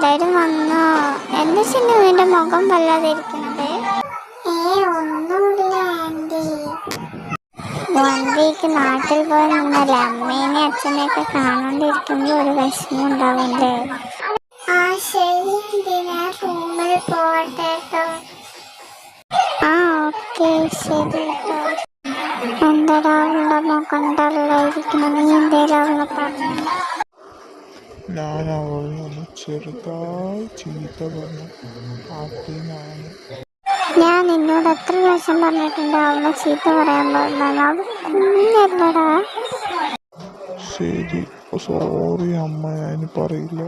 എല്ലാരും വന്നോ? എന്താ ചിന്നുവിന്റെ മുഖം വല്ലാതെ ഇരിക്കണത്? ഒന്നുമില്ല ആന്റി. 1 വീക്ക് നാട്ടിൽ പോയി നിന്നല്ലേ, അമ്മേനെ അച്ഛനെയൊക്കെ കാണാണ്ടിരിക്കുമ്പോൾ ഒരു വിഷമം ഉണ്ടാവില്ലേ? ആ ശരി ആന്റി, ഞാൻ റൂമിൽ പോട്ടെ കേട്ടോ. ആ ഓക്കെ ശരി കേട്ടോ. എന്താ അവളുടെ മുഖം ഡല്ലായിരിക്കണ? നീ എന്തേലും അവളെ പറഞ്ഞു? ഞാൻ അവളെ ഒന്ന് ചെറുതായി ചീത്ത പറഞ്ഞു. ഞാൻ നിന്നോട് എത്ര പ്രാവശ്യം പറഞ്ഞിട്ടുണ്ട് അവളെ ചീത്ത പറയാൻ പാടില്ല? അവൾ കുഞ്ഞല്ലടാ. ശരി, സോറി അമ്മ, ഞാൻ പറയില്ല.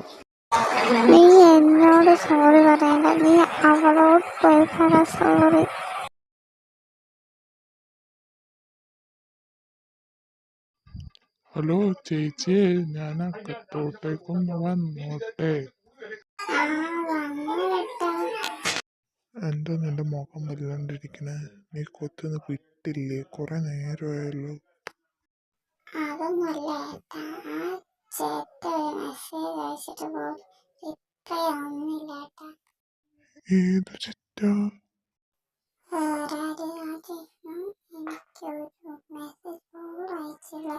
നീ എന്നോട് സോറി പറയണ്ട, നീ അവളോട് പോയി പറ സോറി. ഹലോ ചേച്ചിയെ, ഞാൻ അകത്തോട്ടേക്കൊന്ന് വന്നോട്ടെ? എന്താ നിന്റെ മുഖം വല്ലാണ്ടിരിക്കണേ? നീ കൊത്തുന്ന് വിട്ടില്ലേ? കുറെ നേരമായല്ലോ. അതൊന്നുമല്ല ഏട്ടാ, ആ ചേട്ടൻ ഒരു മെസ്സേജ് അയച്ചിട്ട് പോലും റിപ്ലൈ ഒന്നുമില്ല ഏട്ടാ. ഏത് ചിറ്റാ? എനിക്കൊരു മെസ്സേജ് പോലും അയച്ചില്ല.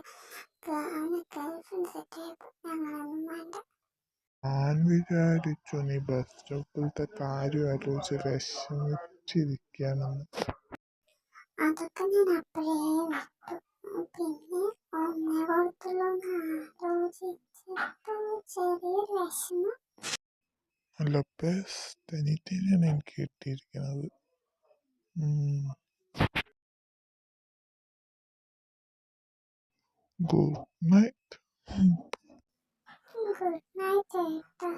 അവന് ഗേൾഫ്രണ്ട് സെറ്റായപ്പോൾ ഞങ്ങളൊന്നും വേണ്ട. ഞാൻ വിചാരിച്ചു നീ ബസ് സ്റ്റോപ്പിലത്തെ കാര്യം ആലോചിച്ച് വിഷമിച്ചിരിക്കുകയാണെന്ന്. അതൊക്കെ ഞാൻ അപ്പോഴേ വിട്ടു. പിന്നെ ഒന്നേ കൊടുത്തുള്ളൂന്ന് ആലോചിച്ചപ്പോ ചെറിയൊരു വിഷമം. അല്ല, തനിത്തന്നെയാണ് എനിക്ക് കിട്ടിയിരിക്കുന്നത്. Good night. ഗുഡ് നൈറ്റ് ഏട്ടാ.